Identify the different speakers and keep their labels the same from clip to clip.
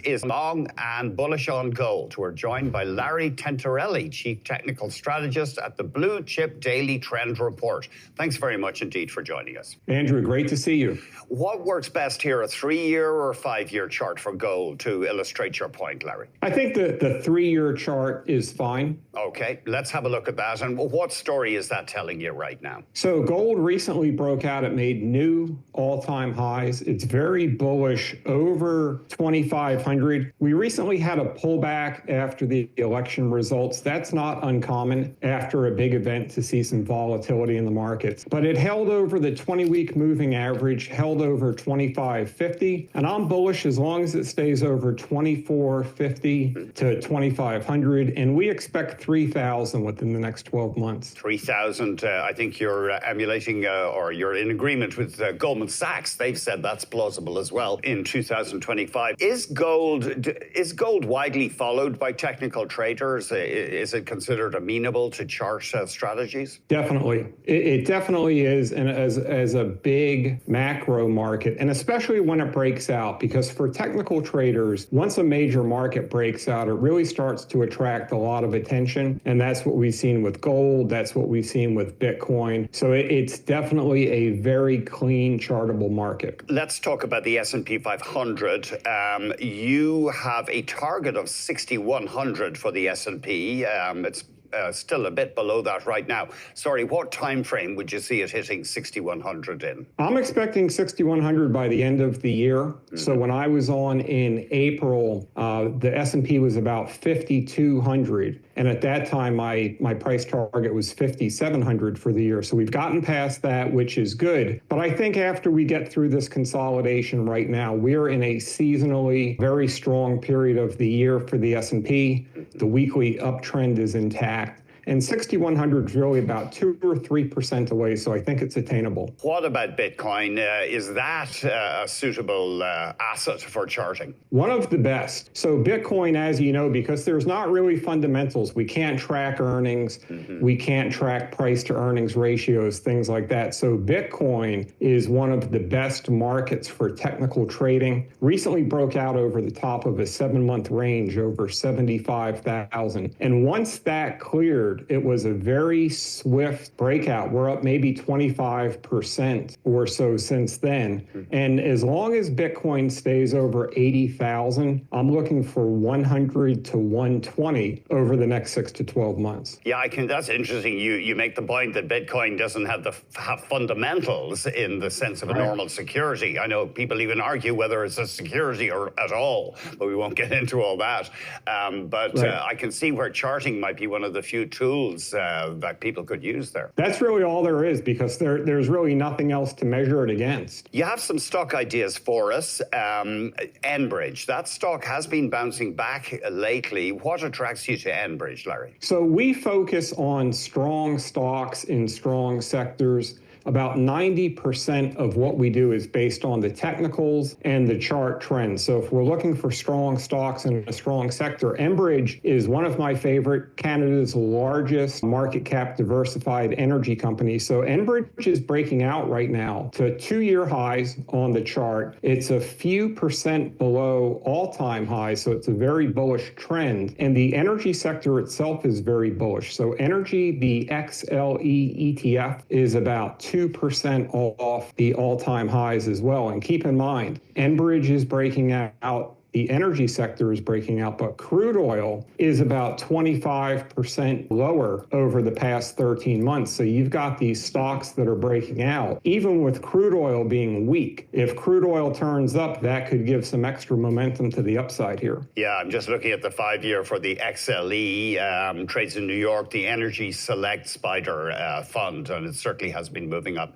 Speaker 1: Is long and bullish on gold. We're joined by Larry Tentarelli, Chief Technical Strategist at the Blue Chip Daily Trend Report. Thanks very much indeed for joining us.
Speaker 2: Andrew, great to see you.
Speaker 1: What works best here, a 3-year or 5-year chart for gold to illustrate your point, Larry?
Speaker 2: I think the 3-year chart is fine.
Speaker 1: Okay, let's have a look at that. And what story is that telling you right now?
Speaker 2: So gold recently broke out. It made new all-time highs. It's very bullish over 2,500. We recently had a pullback after the election results. That's not uncommon after a big event to see some volatility in the markets. But it held over the 20-week moving average, held over 2,550. And I'm bullish as long as it stays over 2,450 to 2,500. And we expect 3,000 within the next 12 months.
Speaker 1: 3,000, I think you're emulating or you're in agreement with Goldman Sachs. They've said that's plausible as well in 2025. Is gold widely followed by technical traders? Is it considered amenable to chart strategies?
Speaker 2: Definitely. It definitely is, and as a big macro market, and especially when it breaks out, because for technical traders, once a major market breaks out, it really starts to attract a lot of attention, and that's what we've seen with gold, that's what we've seen with Bitcoin. So it's definitely a very clean, chartable market.
Speaker 1: Let's talk about the S&P 500. You have a target of 6,100 for the S&P. It's still a bit below that right now. Sorry, what time frame would you see it hitting 6,100 in?
Speaker 2: I'm expecting 6,100 by the end of the year. Mm-hmm. So when I was on in April, the S&P was about 5,200. And at that time, my price target was 5,700 for the year. So we've gotten past that, which is good. But I think after we get through this consolidation right now, we're in a seasonally very strong period of the year for the S&P. The weekly uptrend is intact. And 6,100 is really about 2 or 3% away, so I think it's attainable.
Speaker 1: What about Bitcoin? Is that a suitable asset for charting?
Speaker 2: One of the best. So Bitcoin, as you know, because there's not really fundamentals, we can't track earnings, we can't track price to earnings ratios, things like that. So Bitcoin is one of the best markets for technical trading. Recently broke out over the top of a 7-month range, over 75,000. And once that cleared, it was a very swift breakout. We're up maybe 25% or so since then. And as long as Bitcoin stays over 80,000, I'm looking for 100 to 120 over the next 6 to 12 months.
Speaker 1: Yeah, that's interesting. You make the point that Bitcoin doesn't have fundamentals in the sense of a normal security. I know people even argue whether it's a security or at all, but we won't get into all that. I can see where charting might be one of the few tools that people could use there.
Speaker 2: That's really all there is, because there's really nothing else to measure it against.
Speaker 1: You have some stock ideas for us. Enbridge, that stock has been bouncing back lately. What attracts you to Enbridge, Larry?
Speaker 2: So we focus on strong stocks in strong sectors. About 90% of what we do is based on the technicals and the chart trends. So if we're looking for strong stocks in a strong sector, Enbridge is one of my favorite, Canada's largest market cap diversified energy company. So Enbridge is breaking out right now to 2-year highs on the chart. It's a few percent below all-time highs, so it's a very bullish trend. And the energy sector itself is very bullish. So energy, the XLE ETF, is about 2% off the all-time highs as well. And keep in mind, Enbridge is breaking out, the energy sector is breaking out, but crude oil is about 25% lower over the past 13 months. So you've got these stocks that are breaking out, even with crude oil being weak. If crude oil turns up, that could give some extra momentum to the upside here.
Speaker 1: Yeah, I'm just looking at the 5-year for the XLE, trades in New York, the Energy Select Spider Fund, and it certainly has been moving up.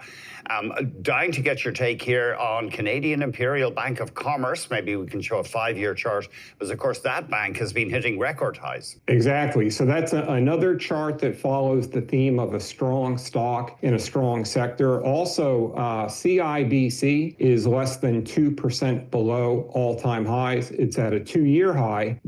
Speaker 1: Dying to get your take here on Canadian Imperial Bank of Commerce. Maybe we can show a 5-year chart, because of course that bank has been hitting record highs.
Speaker 2: Exactly. So that's another chart that follows the theme of a strong stock in a strong sector. Also, CIBC is less than 2% below all-time highs. It's at a 2-year high.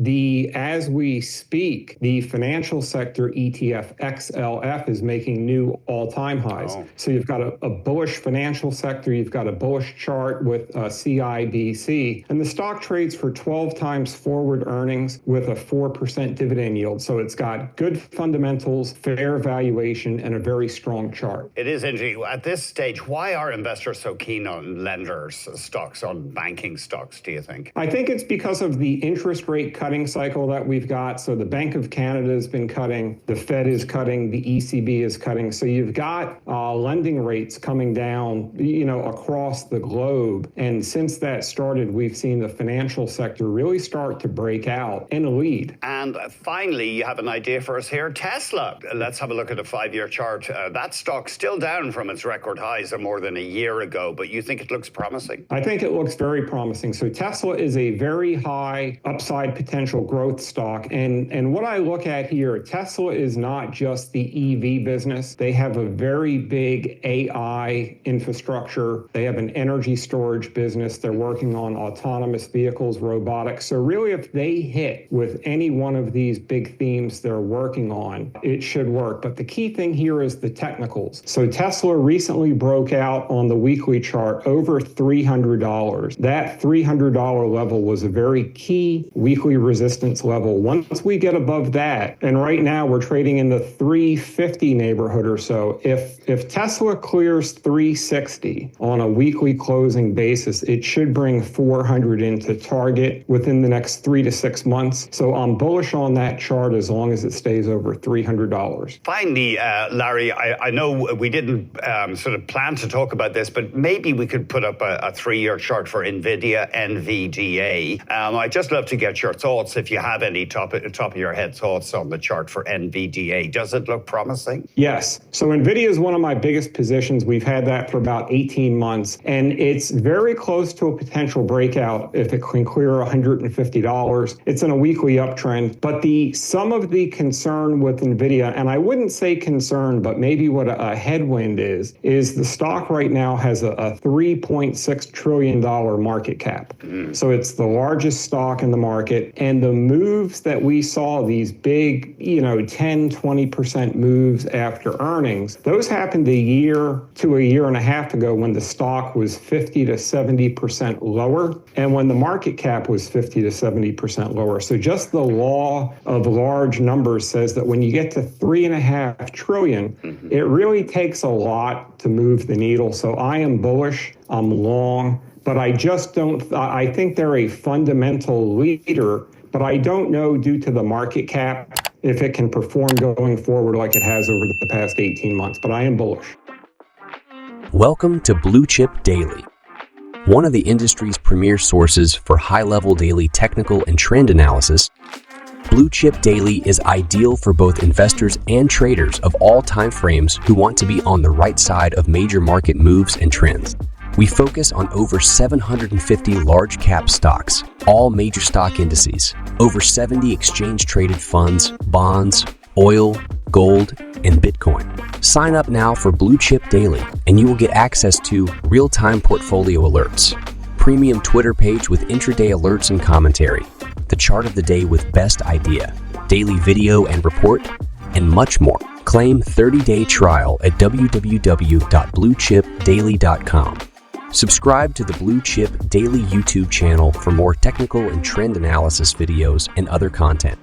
Speaker 2: As we speak, the financial sector ETF XLF is making new all-time highs. Oh. So you've got a bullish financial sector, you've got a bullish chart with CIBC, and the stock trades for for 12 times forward earnings with a 4% dividend yield. So it's got good fundamentals, fair valuation, and a very strong chart.
Speaker 1: It is interesting. At this stage, why are investors so keen on lenders' stocks, on banking stocks, do you think?
Speaker 2: I think it's because of the interest rate cutting cycle that we've got. So the Bank of Canada has been cutting, the Fed is cutting, the ECB is cutting. So you've got lending rates coming down, across the globe. And since that started, we've seen the financial sector really start to break out and lead.
Speaker 1: And finally, you have an idea for us here. Tesla. Let's have a look at a 5-year chart. That stock's still down from its record highs of more than a year ago, but you think it looks promising?
Speaker 2: I think it looks very promising. So Tesla is a very high upside potential growth stock. And what I look at here, Tesla is not just the EV business. They have a very big AI infrastructure. They have an energy storage business. They're working on autonomous vehicles, robotics. So really, if they hit with any one of these big themes they're working on, it should work. But the key thing here is the technicals. So Tesla recently broke out on the weekly chart over $300. That $300 level was a very key weekly resistance level. Once we get above that, and right now we're trading in the 350 neighborhood or so, if Tesla clears 360 on a weekly closing basis, it should bring 400 into target within the next 3 to 6 months. So I'm bullish on that chart as long as it stays over $300.
Speaker 1: Finally, Larry, I know we didn't sort of plan to talk about this, but maybe we could put up a 3-year chart for NVIDIA, NVDA. I'd just love to get your thoughts, if you have any top of your head thoughts on the chart for NVDA. Does it look promising?
Speaker 2: Yes. So NVIDIA is one of my biggest positions. We've had that for about 18 months, and it's very close to a potential breakout if it can clear $150. It's in a weekly uptrend, but some of the concern with NVIDIA, and I wouldn't say concern, but maybe what a headwind is the stock right now has a $3.6 trillion market cap. So it's the largest stock in the market, and the moves that we saw, these big, 10, 20% moves after earnings, those happened a year to a year and a half ago when the stock was 50 to 70% lower, and when the market cap was 50 to 70% lower. So just the law of large numbers says that when you get to $3.5 trillion, it really takes a lot to move the needle. So I am bullish, I'm long, but I think they're a fundamental leader, but I don't know, due to the market cap, if it can perform going forward like it has over the past 18 months, but I am bullish.
Speaker 3: Welcome to Blue Chip Daily, one of the industry's premier sources for high-level daily technical and trend analysis. Blue Chip Daily is ideal for both investors and traders of all time frames who want to be on the right side of major market moves and trends. We focus on over 750 large cap stocks, all major stock indices, over 70 exchange-traded funds, bonds, oil, gold, and Bitcoin. Sign up now for Blue Chip Daily, and you will get access to real-time portfolio alerts, premium Twitter page with intraday alerts and commentary, the chart of the day with best idea, daily video and report, and much more. Claim 30-day trial at www.bluechipdaily.com. Subscribe to the Blue Chip Daily YouTube channel for more technical and trend analysis videos and other content.